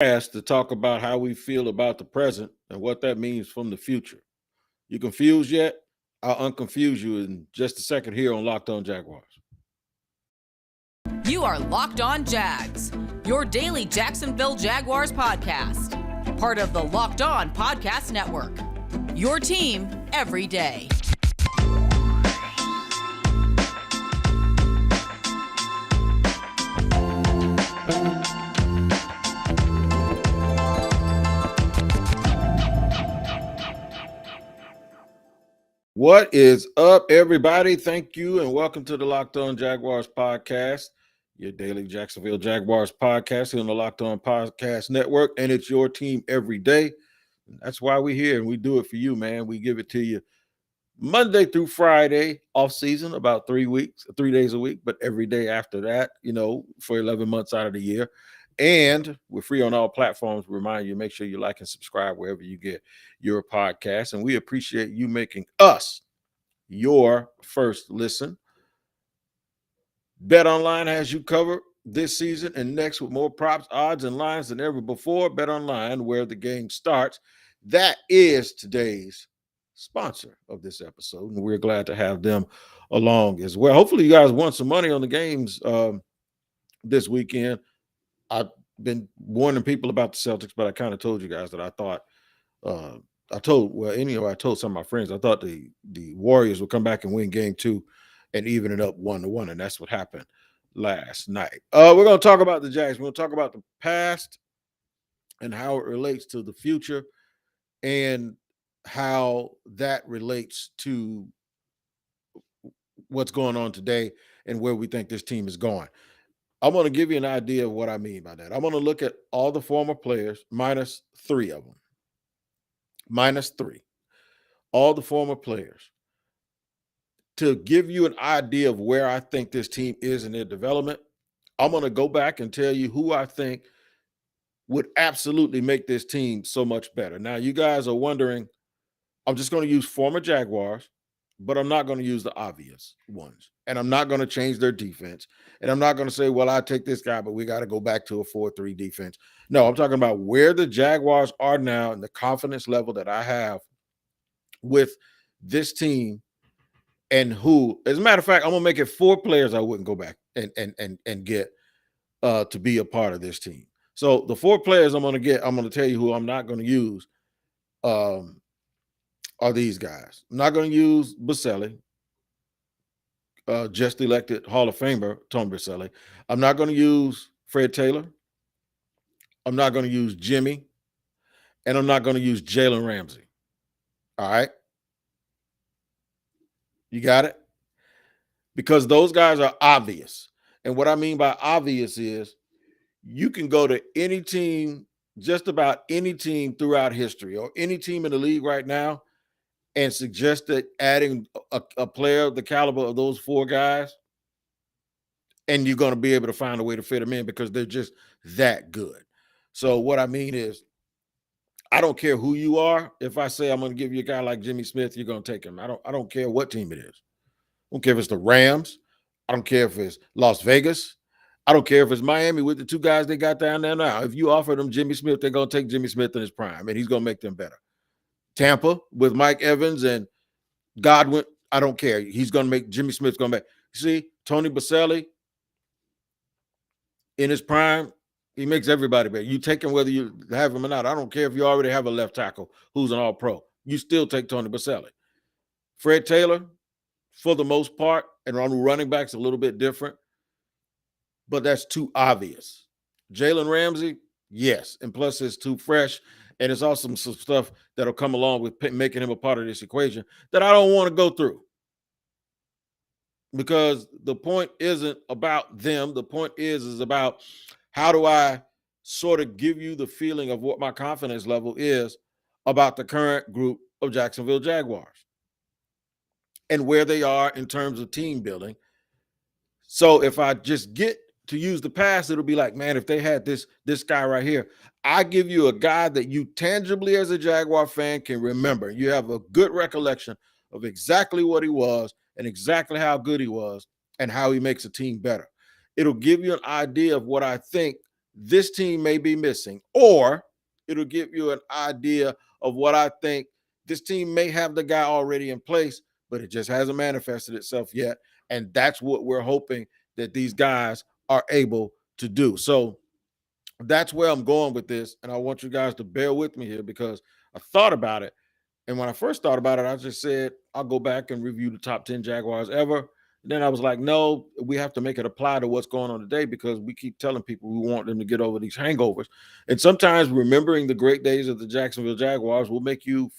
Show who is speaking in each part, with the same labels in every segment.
Speaker 1: Asked to talk about how we feel about the present and what that means from the future. You confused yet? I'll unconfuse you in just a second here on Locked On Jaguars.
Speaker 2: You are Locked On Jags, your daily Jacksonville Jaguars podcast. Part of the Locked On Podcast Network. Your team every day.
Speaker 1: What is up, everybody? Thank you and welcome to the Locked On Jaguars podcast, your daily Jacksonville Jaguars podcast here on the Locked On Podcast Network, and it's your team every day. That's why we're here, and we do it for you, man. We give it to you Monday through Friday, off season, about 3 days a week, but every day after that, for 11 months out of the year. And we're free on all platforms. We remind you, make sure you like and subscribe wherever you get your podcast. And we appreciate you making us your first listen. BetOnline has you covered this season and next with more props, odds, and lines than ever before. BetOnline, where the game starts. That is today's sponsor of this episode, and we're glad to have them along as well. Hopefully you guys won some money on the games this weekend. I've been warning people about the Celtics, but I kind of told you guys that I thought I told some of my friends I thought the Warriors would come back and win game 2 and even it up 1-1, and that's what happened last night. We're going to talk about the Jags. We're going to talk about the past and how it relates to the future and how that relates to what's going on today and where we think this team is going. I'm going to give you an idea of what I mean by that. I'm going to look at all the former players, minus 3 of them. Minus 3. All the former players. To give you an idea of where I think this team is in their development, I'm going to go back and tell you who I think would absolutely make this team so much better. Now, you guys are wondering, I'm just going to use former Jaguars, but I'm not going to use the obvious ones. And I'm not going to change their defense. And I'm not going to say, well, I take this guy, but we got to go back to a 4-3 defense. No, I'm talking about where the Jaguars are now and the confidence level that I have with this team and who. As a matter of fact, I'm going to make it 4 players I wouldn't go back and get to be a part of this team. So the 4 players I'm going to tell you who I'm not going to use are these guys. I'm not going to use Baselli. Just elected Hall of Famer, Tony Baselli. I'm not going to use Fred Taylor. I'm not going to use Jimmy. And I'm not going to use Jalen Ramsey. All right? You got it? Because those guys are obvious. And what I mean by obvious is you can go to any team, just about any team throughout history or any team in the league right now and suggest that adding a player of the caliber of those 4 guys, and you're going to be able to find a way to fit them in because they're just that good. So what I mean is, I don't care who you are. If I say I'm going to give you a guy like Jimmy Smith, you're going to take him. I don't care what team it is. I don't care if it's the Rams. I don't care if it's Las Vegas. I don't care if it's Miami with the 2 guys they got down there now. If you offer them Jimmy Smith, they're going to take Jimmy Smith in his prime, and he's going to make them better. Tampa with Mike Evans and Godwin, I don't care. He's going to make Jimmy Smith's going to make. See, Tony Baselli in his prime, he makes everybody better. You take him whether you have him or not. I don't care if you already have a left tackle who's an all-pro. You still take Tony Baselli. Fred Taylor, for the most part, and on running backs a little bit different, but that's too obvious. Jalen Ramsey, yes, and plus it's too fresh. And it's also some stuff that'll come along with making him a part of this equation that I don't want to go through. Because the point isn't about them. The point is about how do I sort of give you the feeling of what my confidence level is about the current group of Jacksonville Jaguars and where they are in terms of team building. So if I just get to use the past, it'll be like, man, if they had this guy right here, I give you a guy that you tangibly as a Jaguar fan can remember. You have a good recollection of exactly what he was and exactly how good he was and how he makes a team better. It'll give you an idea of what I think this team may be missing, or it'll give you an idea of what I think. This team may have the guy already in place, but it just hasn't manifested itself yet. And that's what we're hoping that these guys are able to do. So that's where I'm going with this. And I want you guys to bear with me here because I thought about it. And when I first thought about it, I just said, I'll go back and review the top 10 Jaguars ever. And then I was like, no, we have to make it apply to what's going on today because we keep telling people we want them to get over these hangovers. And sometimes remembering the great days of the Jacksonville Jaguars will make you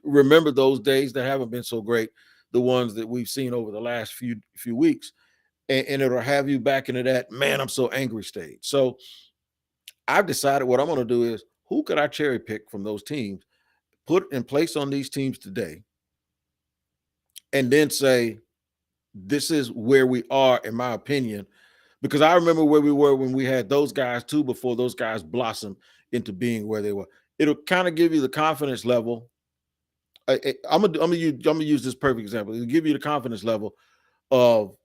Speaker 1: remember those days that haven't been so great, the ones that we've seen over the last few weeks. And it'll have you back into that, man, I'm so angry stage. So I've decided what I'm going to do is who could I cherry pick from those teams, put in place on these teams today, and then say, this is where we are, in my opinion, because I remember where we were when we had those guys too, before those guys blossomed into being where they were. It'll kind of give you the confidence level. I'm gonna use this perfect example. It'll give you the confidence level of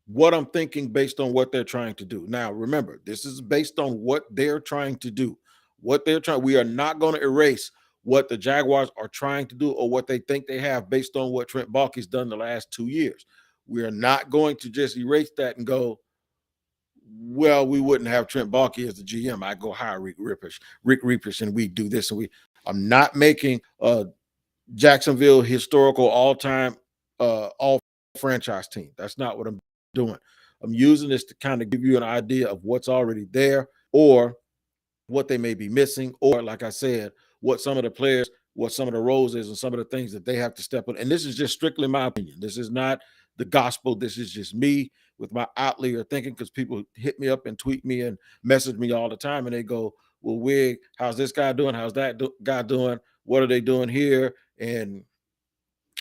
Speaker 1: what I'm thinking based on what they're trying to do. Now, remember, this is based on what they're trying to do. What they're trying, we are not going to erase what the Jaguars are trying to do or what they think they have based on what Trent Baalke's done the last 2 years. We are not going to just erase that and go, well, we wouldn't have Trent Baalke as the GM. I go hire Rick Rippers, and we do this. And I'm not making a Jacksonville historical all-time all franchise team. That's not what I'm doing. I'm using this to kind of give you an idea of what's already there or what they may be missing, or like I said, what some of the players, what some of the roles is and some of the things that they have to step on. And this is just strictly my opinion. This is not the gospel. This is just me with my outlier thinking, because people hit me up and tweet me and message me all the time and they go, well, Wig, how's this guy doing? How's that guy doing? What are they doing here? And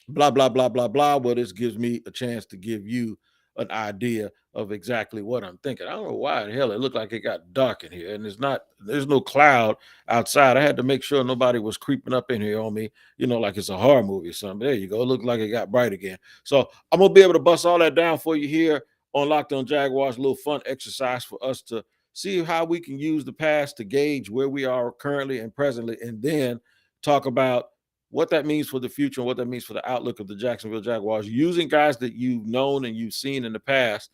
Speaker 1: blah, blah, blah, blah, blah. Well, this gives me a chance to give you an idea of exactly what I'm thinking. I don't know why the hell it looked like it got dark in here, and there's no cloud outside. I had to make sure nobody was creeping up in here on me, like it's a horror movie or something. There you go. It looked like it got bright again. So I'm going to be able to bust all that down for you here on Locked On Jaguars, a little fun exercise for us to see how we can use the past to gauge where we are currently and presently, and then talk about what that means for the future and what that means for the outlook of the Jacksonville Jaguars, using guys that you've known and you've seen in the past,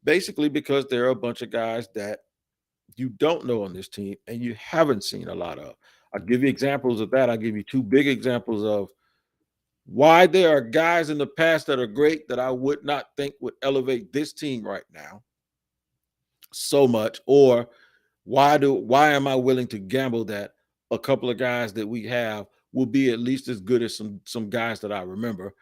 Speaker 1: basically because there are a bunch of guys that you don't know on this team and you haven't seen a lot of. I'll give you examples of that. I'll give you two big examples of why there are guys in the past that are great that I would not think would elevate this team right now so much, or why am I willing to gamble that a couple of guys that we have will be at least as good as some guys that I remember.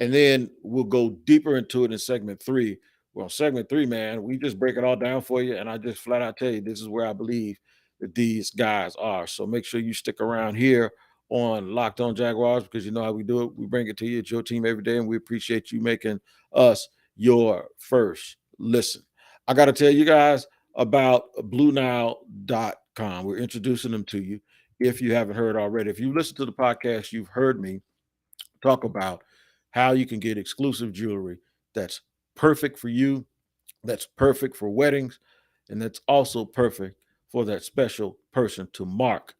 Speaker 1: And then we'll go deeper into it in segment 3. Well, segment 3, man, we just break it all down for you, and I just flat out tell you this is where I believe that these guys are. So make sure you stick around here on Locked On Jaguars, because you know how we do it. We bring it to you. It's your team every day, and we appreciate you making us your first listen. I got to tell you guys about BlueNile.com. We're introducing them to you if you haven't heard already. If you listen to the podcast, you've heard me talk about how you can get exclusive jewelry that's perfect for you, that's perfect for weddings, and that's also perfect for that special person to mark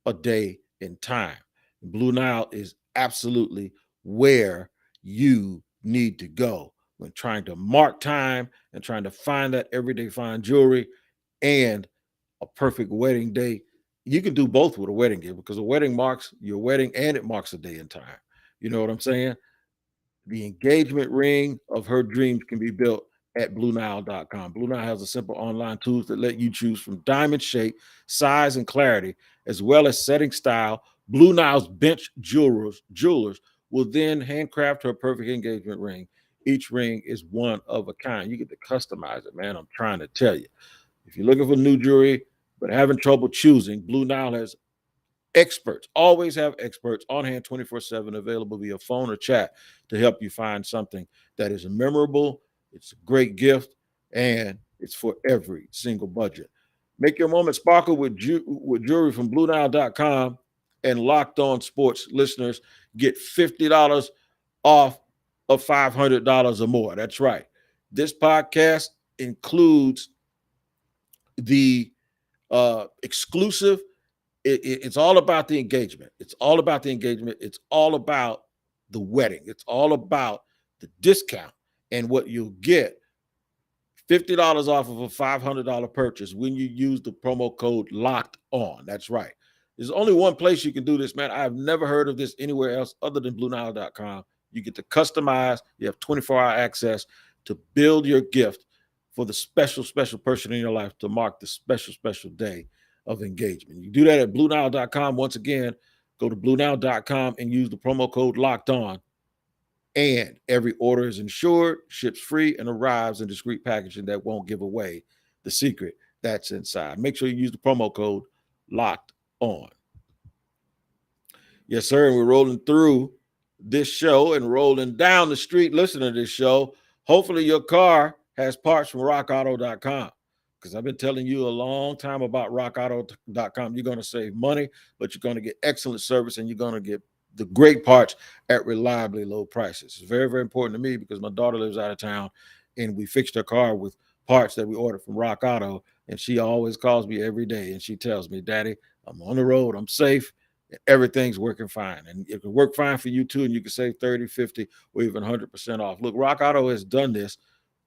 Speaker 1: a day in time. Blue Nile is absolutely where you need to go when trying to mark time and trying to find that everyday fine jewelry and a perfect wedding day. You can do both with a wedding gift, because a wedding marks your wedding and it marks a day in time. You know what I'm saying? The engagement ring of her dreams can be built at BlueNile.com. Blue Nile has a simple online tools that let you choose from diamond shape, size, and clarity, as well as setting style. Blue Nile's bench jewelers will then handcraft her perfect engagement ring. Each ring is one of a kind. You get to customize it, man. I'm trying to tell you. If you're looking for new jewelry but having trouble choosing, Blue Nile has experts, always have experts on hand 24/7, available via phone or chat to help you find something that is memorable, it's a great gift, and it's for every single budget. Make your moment sparkle with jewelry from BlueNile.com, and Locked On Sports listeners get $50 off of $500 or more. That's right. This podcast includes the exclusive. It's all about the engagement. It's all about the engagement. It's all about the wedding. It's all about the discount and what you'll get. $50 off of a $500 purchase when you use the promo code locked on. That's right. There's only one place you can do this, man. I've never heard of this anywhere else other than BlueNile.com. You get to customize. You have 24-hour access to build your gift for the special, special person in your life to mark the special, special day of engagement. You do that at BlueNile.com. Once again, go to BlueNile.com and use the promo code locked on. And every order is insured, ships free, and arrives in discreet packaging that won't give away the secret that's inside. Make sure you use the promo code locked on. Yes, sir. And we're rolling through this show and rolling down the street listening to this show. Hopefully your car has parts from rockauto.com, because I've been telling you a long time about rockauto.com. You're going to save money, but you're going to get excellent service, and you're going to get the great parts at reliably low prices. It's very, very important to me because my daughter lives out of town, and we fixed her car with parts that we ordered from Rock Auto, and she always calls me every day, and she tells me, Daddy, I'm on the road, I'm safe, everything's working fine. And it can work fine for you too, and you can save 30, 50, or even 100% off. Look, Rock Auto has done this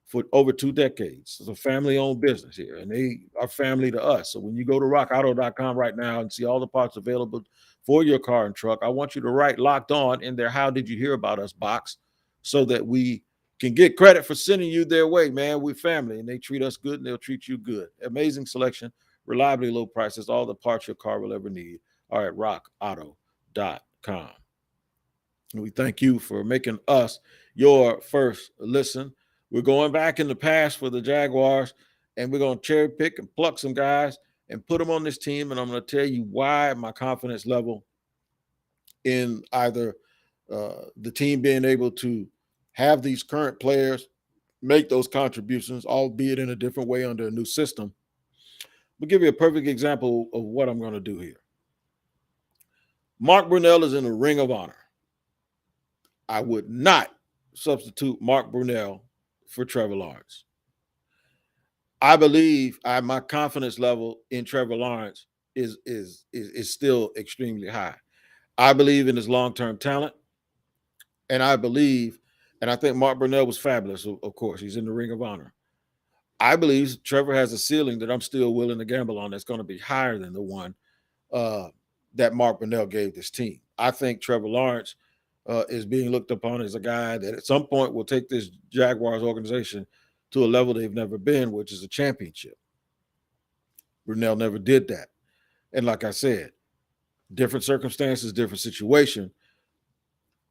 Speaker 1: for over 2 decades. It's a family-owned business here, and they are family to us. So when you go to rockauto.com right now and see all the parts available for your car and truck, I want you to write Locked On in their How Did You Hear About Us box so that we can get credit for sending you their way, man. We're family, and they treat us good, and they'll treat you good. Amazing selection, reliably low prices, all the parts your car will ever need are at rockauto.com. And we thank you for making us your first listen. We're going back in the past for the Jaguars, and we're going to cherry pick and pluck some guys and put them on this team. And I'm going to tell you why my confidence level in either the team being able to have these current players make those contributions, albeit in a different way under a new system. We'll give you a perfect example of what I'm going to do here. Mark Brunell is in the Ring of Honor. I would not substitute Mark Brunell for Trevor Lawrence. I believe my confidence level in Trevor Lawrence is still extremely high. I believe in his long-term talent, and I think Mark Brunell was fabulous. Of course, he's in the Ring of Honor. I believe Trevor has a ceiling that I'm still willing to gamble on that's going to be higher than the one that Mark Brunell gave this team. I think Trevor Lawrence is being looked upon as a guy that at some point will take this Jaguars organization to a level they've never been, which is a championship. Brunell never did that. And like I said, different circumstances, different situation.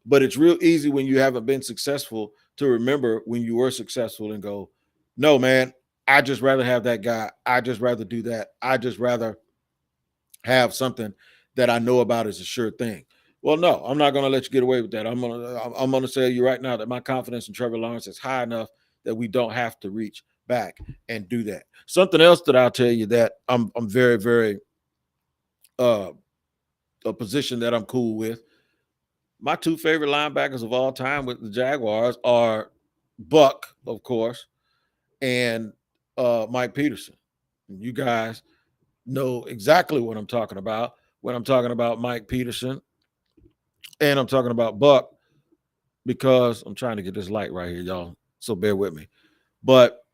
Speaker 1: But it's real easy when you haven't been successful to remember when you were successful and go, no, man, I just rather have that guy. I just rather do that. I just rather have something that I know about as a sure thing. Well, no, I'm not going to let you get away with that. I'm going to tell you right now that my confidence in Trevor Lawrence is high enough that we don't have to reach back and do that. Something else that I'll tell you that I'm very, very a position that I'm cool with. My 2 favorite linebackers of all time with the Jaguars are Buck, of course, and Mike Peterson. And you guys know exactly what I'm talking about when I'm talking about Mike Peterson and I'm talking about Buck, because I'm trying to get this light right here, y'all. So bear with me. But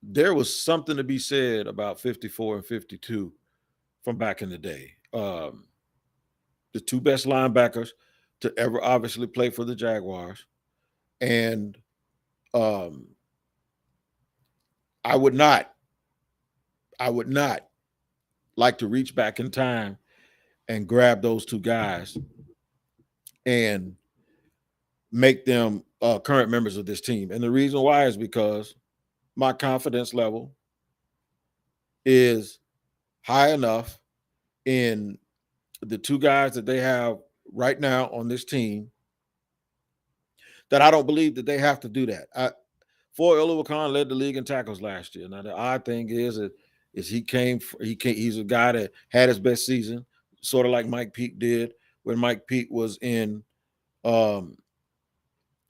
Speaker 1: there was something to be said about 54 and 52 from back in the day. The 2 best linebackers to ever obviously play for the Jaguars. And I would not like to reach back in time and grab those 2 guys and make them current members of this team. And the reason why is because my confidence level is high enough in the 2 guys that they have right now on this team that I don't believe that they have to do that. Foy Oluwakan led the league in tackles last year. Now, the odd thing is he's a guy that had his best season, sort of like Mike Peake did when Mike Peake was in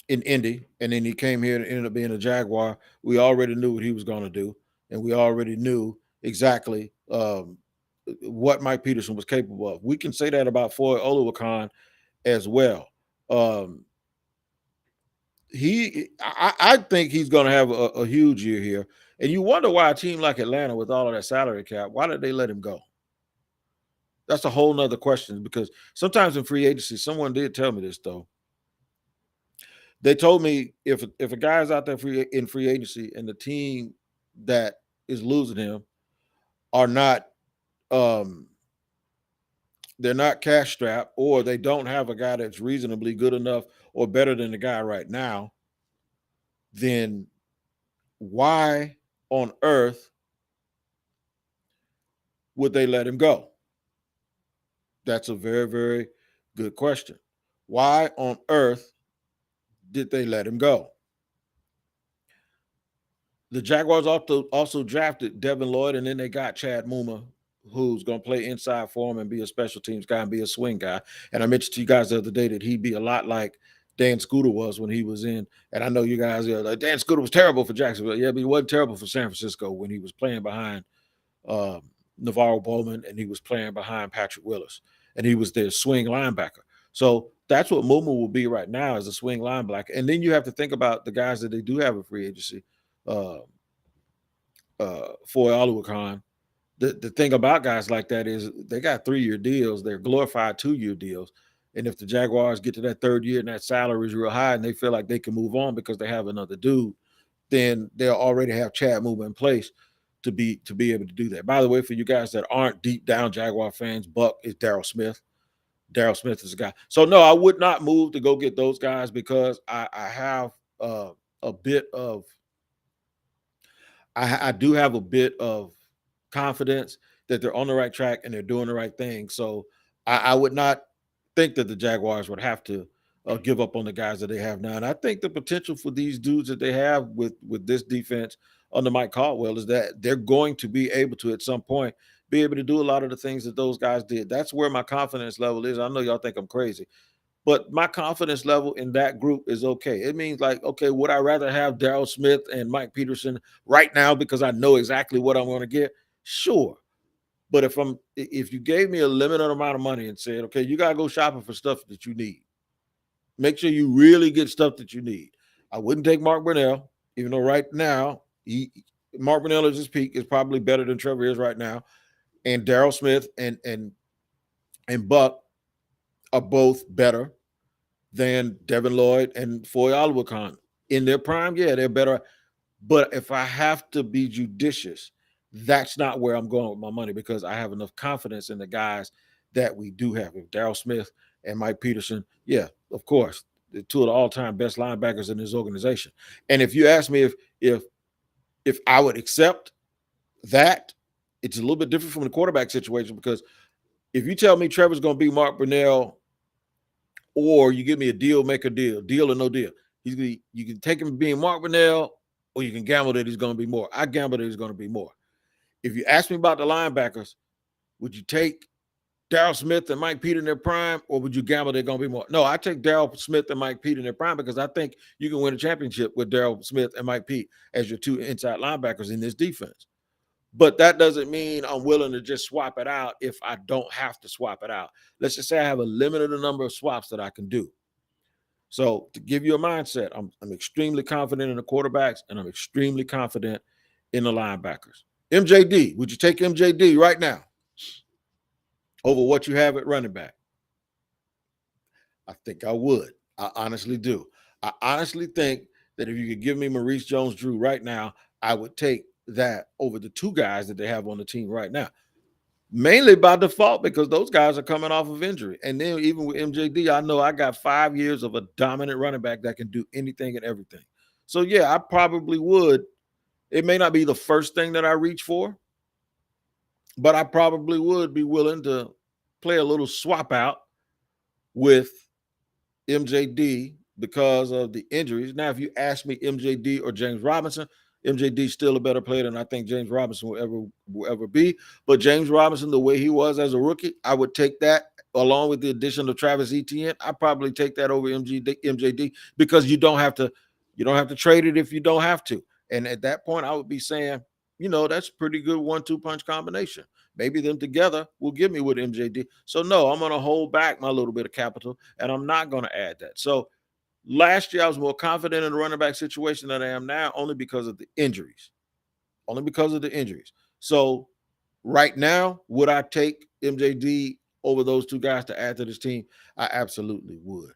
Speaker 1: Indy, and then he came here and ended up being a Jaguar. We already knew what he was going to do, and we already knew exactly what Mike Peterson was capable of. We can say that about Foy Oluwakan as well. Um, I think he's going to have a huge year here, and you wonder why a team like Atlanta, with all of that salary cap, why did they let him go? That's a whole nother question, because sometimes in free agency, someone did tell me this though. They told me if a guy's out there in free agency and the team that is losing him are not um, they're not cash strapped, or they don't have a guy that's reasonably good enough or better than the guy right now, then why on earth would they let him go? That's a very, very good question. Why on earth did they let him go? The Jaguars also drafted Devin Lloyd, and then they got Chad Muma, who's going to play inside for him and be a special teams guy and be a swing guy. And I mentioned to you guys the other day that he'd be a lot like Dan Scooter was when he was in. And I know you guys are like, Dan Scooter was terrible for Jacksonville. Yeah, but he wasn't terrible for San Francisco when he was playing behind Navarro Bowman, and he was playing behind Patrick Willis, and he was their swing linebacker. So that's what Muma will be right now, as a swing linebacker. And then you have to think about the guys that they do have in free agency. For Oluwakan, the thing about guys like that is they got 3-year deals. They're glorified 2-year deals. And if the Jaguars get to that 3rd year and that salary is real high and they feel like they can move on because they have another dude, then they'll already have Chad Muma in place to be able to do that. By the way, for you guys that aren't deep down Jaguar fans, Buck is Daryl Smith. Daryl Smith is a guy. So no, I would not move to go get those guys, because I have a bit of I do have a bit of confidence that they're on the right track and they're doing the right thing. So I would not think that the Jaguars would have to give up on the guys that they have now. And I think the potential for these dudes that they have with this defense under Mike Caldwell is that they're going to be able to, at some point, be able to do a lot of the things that those guys did. That's where my confidence level is. I know y'all think I'm crazy, but my confidence level in that group is okay. It means, like, okay, would I rather have Daryl Smith and Mike Peterson right now because I know exactly what I'm going to get? Sure. But if you gave me a limited amount of money and said, okay, you got to go shopping for stuff that you need, make sure you really get stuff that you need. I wouldn't take Mark Brunell, even though right now Mark Brunell at his peak is probably better than Trevor is right now. And Daryl Smith and Buck are both better than Devin Lloyd and Foy Oluwakan. In their prime, yeah, they're better. But if I have to be judicious, that's not where I'm going with my money, because I have enough confidence in the guys that we do have. If Daryl Smith and Mike Peterson, yeah, of course, the 2 of the all-time best linebackers in this organization. And if you ask me if I would accept that, it's a little bit different from the quarterback situation, because if you tell me Trevor's going to be Mark Brunell, or you give me a deal, make a deal or no deal, you can take him being Mark Brunell, or you can gamble that he's going to be more. I gamble that he's going to be more. If you ask me about the linebackers, would you take Daryl Smith and Mike Peter in their prime, or would you gamble they're going to be more? No, I take Daryl Smith and Mike Peter in their prime, because I think you can win a championship with Daryl Smith and Mike Pete as your 2 inside linebackers in this defense. But that doesn't mean I'm willing to just swap it out if I don't have to swap it out. Let's just say I have a limited number of swaps that I can do. So to give you a mindset, I'm extremely confident in the quarterbacks, and I'm extremely confident in the linebackers. MJD, would you take MJD right now over what you have at running back? I think I would. I honestly do. I honestly think that if you could give me Maurice Jones-Drew right now, I would take that over the 2 guys that they have on the team right now. Mainly by default, because those guys are coming off of injury. And then even with MJD, I know I got 5 years of a dominant running back that can do anything and everything. So, yeah, I probably would. It may not be the first thing that I reach for, but I probably would be willing to play a little swap out with MJD because of the injuries. Now, if you ask me MJD or James Robinson, MJD's still a better player than I think James Robinson will ever be. But James Robinson, the way he was as a rookie, I would take that along with the addition of Travis Etienne. I'd probably take that over MJD, because you don't have to trade it if you don't have to. And at that point, I would be saying, that's a pretty good 1-2 punch combination. Maybe them together will give me with MJD. So no, I'm going to hold back my little bit of capital, and I'm not going to add that. So last year I was more confident in the running back situation than I am now, only because of the injuries. Only because of the injuries. So right now, would I take MJD over those two guys to add to this team? I absolutely would.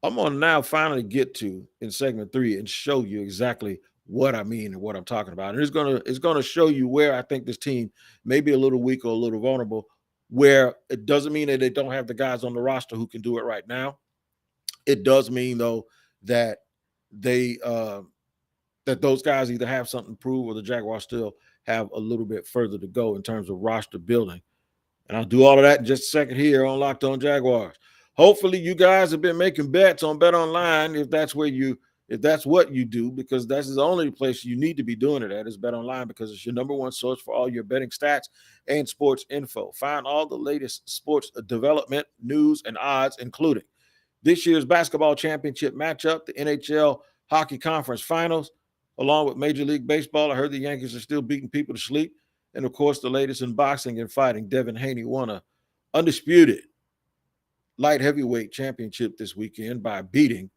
Speaker 1: I'm going to now finally get to in segment 3 and show you exactly what I mean and what I'm talking about. And it's gonna show you where I think this team may be a little weak or a little vulnerable, where it doesn't mean that they don't have the guys on the roster who can do it right now. It does mean though that they that those guys either have something to prove or the Jaguars still have a little bit further to go in terms of roster building. And I'll do all of that in just a second here on Locked On Jaguars. Hopefully, you guys have been making bets on BetOnline if that's what you do, because that's the only place you need to be doing it at is BetOnline, because it's your number one source for all your betting stats and sports info. Find all the latest sports development, news, and odds, including this year's basketball championship matchup, the NHL Hockey Conference Finals, along with Major League Baseball. I heard the Yankees are still beating people to sleep. And, of course, the latest in boxing and fighting. Devin Haney won a undisputed light heavyweight championship this weekend by beating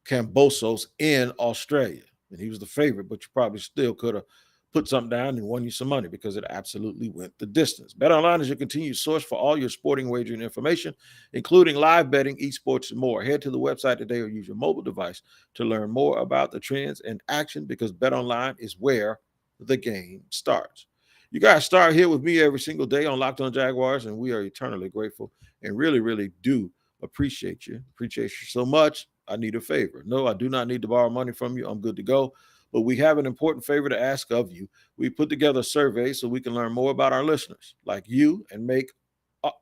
Speaker 1: Kambosos in Australia. And he was the favorite, but you probably still could have put something down and won you some money because it absolutely went the distance. BetOnline is your continued source for all your sporting wagering information, including live betting, esports, and more. Head to the website today or use your mobile device to learn more about the trends and action, because BetOnline is where the game starts. You guys start here with me every single day on Locked On Jaguars, and we are eternally grateful and really, really do appreciate you. Appreciate you so much. I need a favor. No, I do not need to borrow money from you. I'm good to go. But we have an important favor to ask of you. We put together a survey so we can learn more about our listeners, like you, and make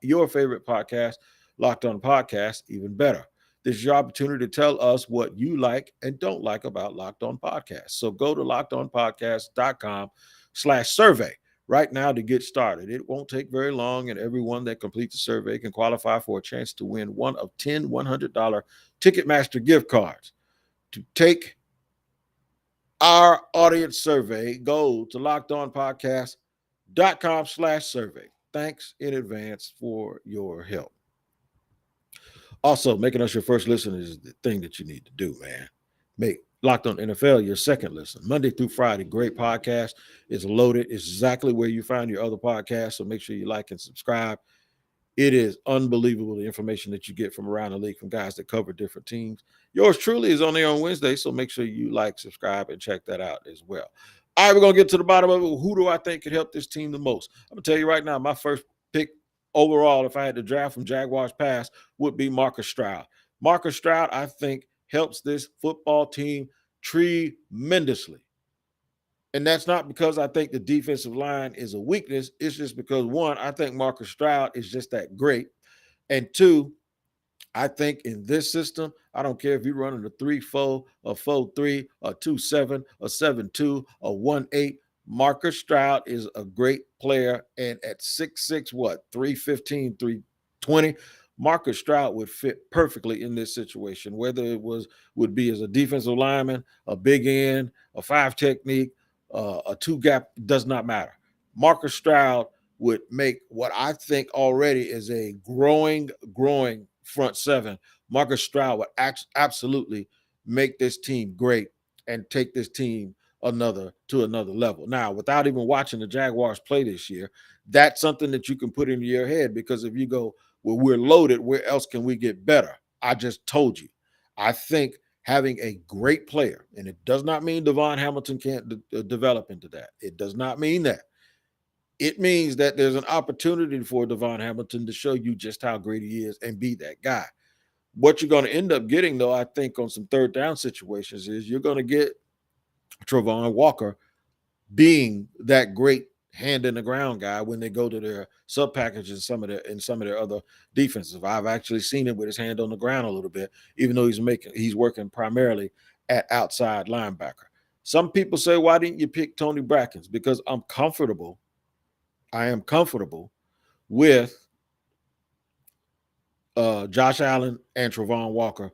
Speaker 1: your favorite podcast, Locked On Podcast, even better. This is your opportunity to tell us what you like and don't like about Locked On Podcast. So go to lockedonpodcast.com/survey right now to get started. It won't take very long, and everyone that completes the survey can qualify for a chance to win one of 10 $100 Ticketmaster gift cards. To take our audience survey, go to lockedonpodcast.com/survey. Thanks in advance for your help. Also, making us your first listen is the thing that you need to do, man. Make Locked On NFL your second listen. Monday through Friday, great podcast. It's loaded. It's exactly where you find your other podcasts, so make sure you like and subscribe. It is unbelievable, the information that you get from around the league from guys that cover different teams. Yours truly is on there on Wednesday, so make sure you like, subscribe, and check that out as well. All right, we're going to get to the bottom of it. Who do I think could help this team the most? I'm going to tell you right now, my first pick overall, if I had to draft from Jaguars past, would be Marcus Stroud. Marcus Stroud, I think, helps this football team tremendously. And that's not because I think the defensive line is a weakness. It's just because, one, I think Marcus Stroud is just that great. And two, I think in this system, I don't care if you're running a 3-4, a 4-3, a 2-7, a 7-2, a 1-8. Marcus Stroud is a great player. And at 6'6", 315, 320, Marcus Stroud would fit perfectly in this situation, whether it would be as a defensive lineman, a big end, a 5 technique, a 2 gap, does not matter. Marcus Stroud would make what I think already is a growing front seven. Marcus Stroud would absolutely make this team great and take this team to another level. Now, without even watching the Jaguars play this year, that's something that you can put into your head, because if you go, well, we're loaded, where else can we get better? I just told you. I think having a great player, and it does not mean Devon Hamilton can't develop into that. It does not mean that. It means that there's an opportunity for Devon Hamilton to show you just how great he is and be that guy. What you're going to end up getting, though, I think on some third down situations, is you're going to get Travon Walker being that great hand in the ground guy when they go to their sub package in some of their other defenses. I've actually seen him with his hand on the ground a little bit, even though he's working primarily at outside linebacker. Some people say, why didn't you pick Tony Brackens? Because I am comfortable with Josh Allen and Travon Walker.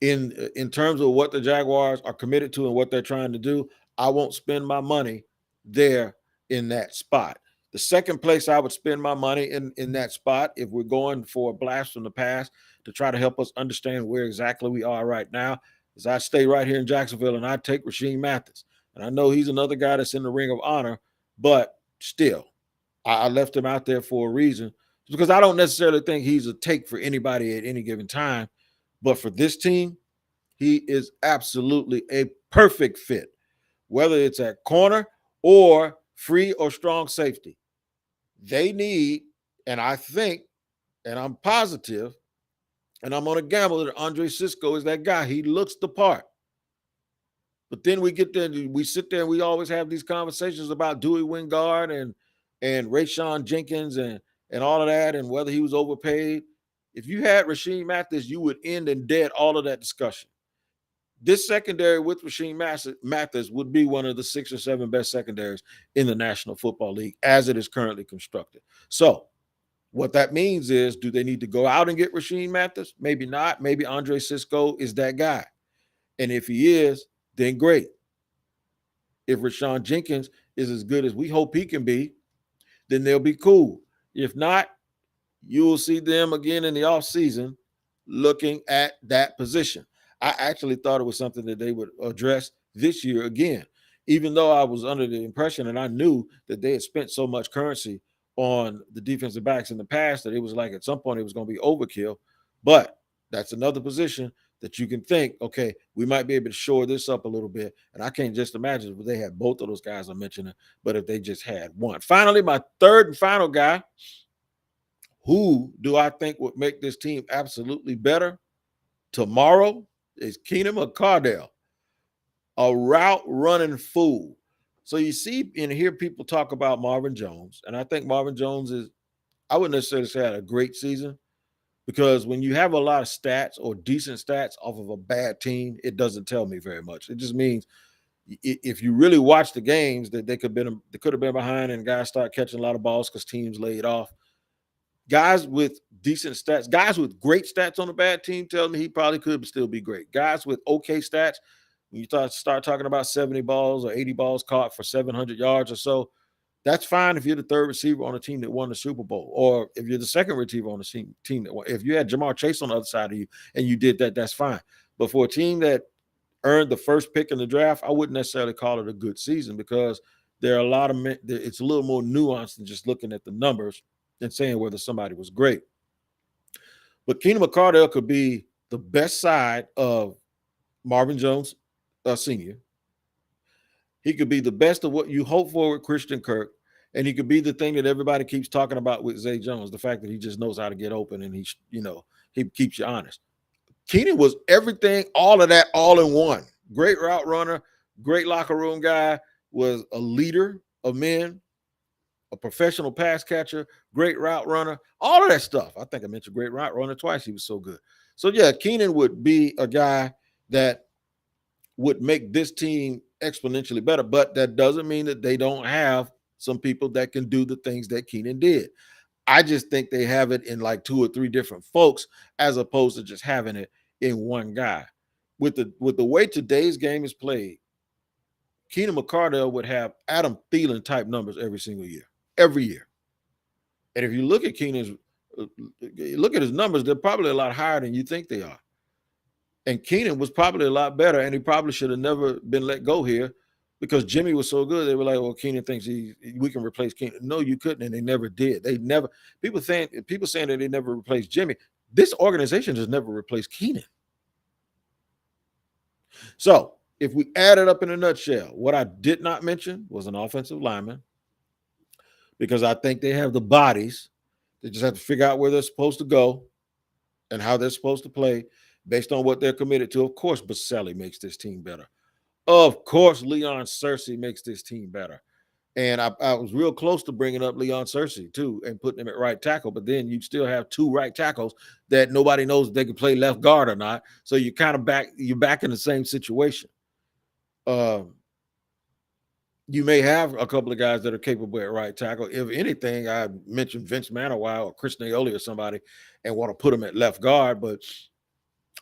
Speaker 1: In terms of what the Jaguars are committed to and what they're trying to do, I won't spend my money there in that spot. The second place I would spend my money in that spot, if we're going for a blast from the past to try to help us understand where exactly we are right now, is I stay right here in Jacksonville and I take Rasheem Mathis. And I know he's another guy that's in the ring of honor, but still, I left him out there for a reason because I don't necessarily think he's a take for anybody at any given time. But for this team, he is absolutely a perfect fit, whether it's at corner or free or strong safety. They need, and I think, and I'm positive, and I'm going to gamble that Andre Cisco is that guy. He looks the part. But then we get there, and we sit there, and we always have these conversations about Dewey Wingard and Rayshawn Jenkins and all of that, and whether he was overpaid. If you had Rasheem Mathis, you would end and dead all of that discussion. This secondary with Rasheem Mathis would be one of the 6 or 7 best secondaries in the National Football League as it is currently constructed. So what that means is, do they need to go out and get Rasheem Mathis? Maybe not. Maybe Andre Cisco is that guy. And if he is, then great. If Rashawn Jenkins is as good as we hope he can be, then they'll be cool. If not, you will see them again in the offseason looking at that position. I actually thought it was something that they would address this year again, even though I was under the impression and I knew that they had spent so much currency on the defensive backs in the past that it was like at some point it was going to be overkill. But that's another position that you can think, okay, we might be able to shore this up a little bit. And I can't just imagine if they had both of those guys I'm mentioning, but if they just had one. Finally, my third and final guy, who do I think would make this team absolutely better tomorrow, is Keenan McCardell, a route running fool. So you see and hear people talk about Marvin Jones, and I think Marvin Jones is, I wouldn't necessarily say had a great season, because when you have a lot of stats or decent stats off of a bad team, it doesn't tell me very much. It just means if you really watch the games that they could have been behind and guys start catching a lot of balls because teams laid off. Guys with decent stats, guys with great stats on a bad team tell me he probably could still be great. Guys with okay stats, when you start talking about 70 balls or 80 balls caught for 700 yards or so, that's fine if you're the third receiver on a team that won the Super Bowl, or if you're the second receiver on the team that won. If you had Jamar Chase on the other side of you and you did that, that's fine. But for a team that earned the first pick in the draft, I wouldn't necessarily call it a good season, because there are a lot of it's a little more nuanced than just looking at the numbers and saying whether somebody was great. But Keenan McCardell could be the best side of Marvin Jones Sr. He could be the best of what you hope for with Christian Kirk, and he could be the thing that everybody keeps talking about with Zay Jones, the fact that he just knows how to get open and he keeps you honest. Keenan was everything, all of that, all in one. Great route runner, great locker room guy, was a leader of men, a professional pass catcher, great route runner, all of that stuff. I think I mentioned great route runner twice. He was so good. So, yeah, Keenan would be a guy that would make this team exponentially better, but that doesn't mean that they don't have some people that can do the things that Keenan did. I just think they have it in like 2 or 3 different folks, as opposed to just having it in one guy. With the way today's game is played, Keenan McCardell would have Adam Thielen type numbers every single year, every year. And if you look at look at his numbers, they're probably a lot higher than you think they are. And Keenan was probably a lot better, and he probably should have never been let go here, because Jimmy was so good. They were like, well, Keenan thinks we can replace Keenan. No, you couldn't, and they never did. People saying that they never replaced Jimmy. This organization has never replaced Keenan. So if we add it up in a nutshell, what I did not mention was an offensive lineman, because I think they have the bodies. They just have to figure out where they're supposed to go and how they're supposed to play based on what they're committed to. Of course, Baselli makes this team better. Of course, Leon Searcy makes this team better. And I was real close to bringing up Leon Searcy, too, and putting him at right tackle. But then you still have 2 right tackles that nobody knows if they can play left guard or not. So you're kind of back in the same situation. You may have a couple of guys that are capable at right tackle. If anything, I mentioned Vince Manawile or Chris Naoli or somebody and want to put them at left guard, but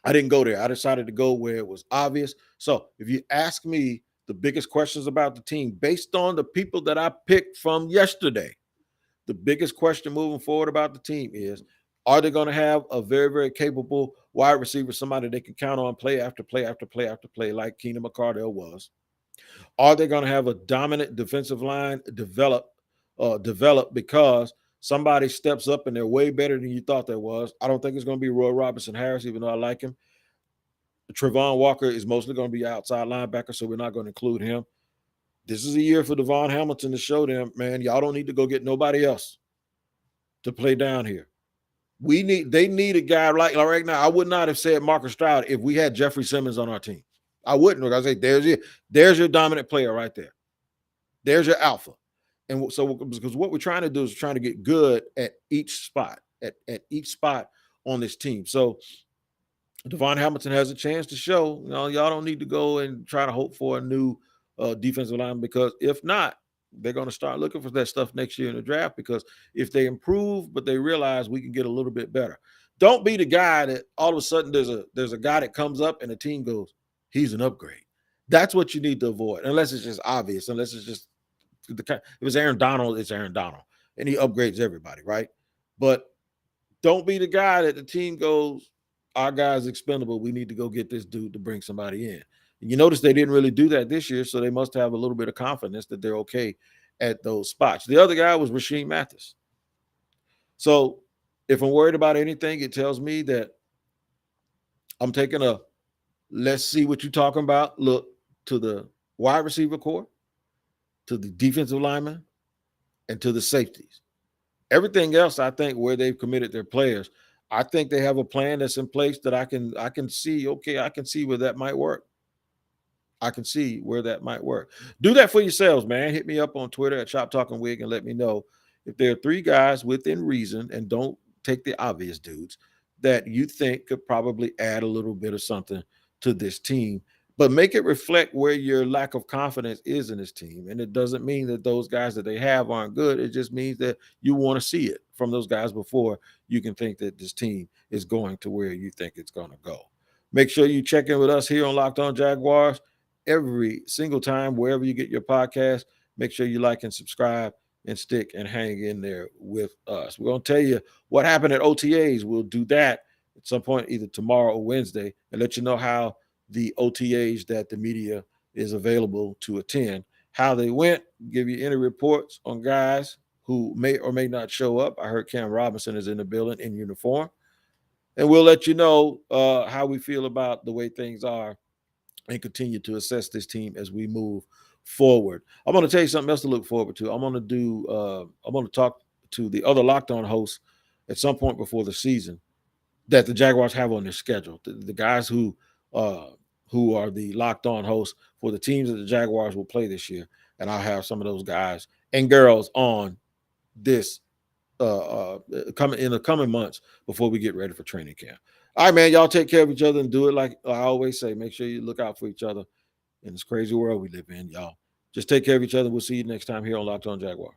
Speaker 1: I didn't go there. I decided to go where it was obvious. So if you ask me the biggest questions about the team based on the people that I picked from yesterday. The biggest question moving forward about the team is, are they going to have a very, very capable wide receiver, somebody they can count on play after play after play after play, like Keenan McCardell was? Are they going to have a dominant defensive line develop because somebody steps up and they're way better than you thought there was? I don't think it's going to be Roy Robinson Harris, even though I like him. Trevon Walker is mostly going to be outside linebacker, so we're not going to include him. This is a year for Devon Hamilton to show them, man, y'all don't need to go get nobody else to play down here. They need a guy like right now. I would not have said Marcus Stroud if we had Jeffrey Simmons on our team. I wouldn't, because I say there's your dominant player right there. There's your alpha. And so, because what we're trying to do is trying to get good at each spot, at each spot on this team. So Devon Hamilton has a chance to show, y'all don't need to go and try to hope for a new defensive lineman, because if not, they're going to start looking for that stuff next year in the draft, because if they improve, but they realize we can get a little bit better. Don't be the guy that all of a sudden there's a guy that comes up and the team goes, he's an upgrade. That's what you need to avoid, unless it's just obvious, unless it's just if it's Aaron Donald, it's Aaron Donald, and he upgrades everybody, right? But don't be the guy that the team goes, our guy's expendable, we need to go get this dude to bring somebody in. And you notice they didn't really do that this year, so they must have a little bit of confidence that they're okay at those spots. The other guy was Rasheem Mathis. So if I'm worried about anything, it tells me that I'm taking a let's see what you're talking about look to the wide receiver core, to the defensive linemen, and to the safeties. Everything else, I think, where they've committed their players, I think they have a plan that's in place that I can see, okay, I can see where that might work. I can see where that might work. Do that for yourselves, man. Hit me up on Twitter at Shop Talking Wig and let me know if there are three guys within reason, and don't take the obvious dudes, that you think could probably add a little bit of something to this team, but make it reflect where your lack of confidence is in this team. And it doesn't mean that those guys that they have aren't good. It just means that you want to see it from those guys before you can think that this team is going to where you think it's going to go. Make sure you check in with us here on Locked On Jaguars every single time, wherever you get your podcast. Make sure you like and subscribe and stick and hang in there with us. We're going to tell you what happened at OTAs. We'll do that at some point, either tomorrow or Wednesday, and let you know how the OTAs that the media is available to attend, how they went, give you any reports on guys who may or may not show up. I heard Cam Robinson is in the building in uniform. And we'll let you know how we feel about the way things are, and continue to assess this team as we move forward. I'm going to tell you something else to look forward to. I'm going to talk to the other Locked On hosts at some point before the season that the Jaguars have on their schedule. The guys who are the Locked On hosts for the teams that the Jaguars will play this year. And I'll have some of those guys and girls on this coming in the coming months before we get ready for training camp. All right, man, y'all take care of each other and do it like I always say. Make sure you look out for each other in this crazy world we live in, y'all. Just take care of each other. We'll see you next time here on Locked On Jaguar.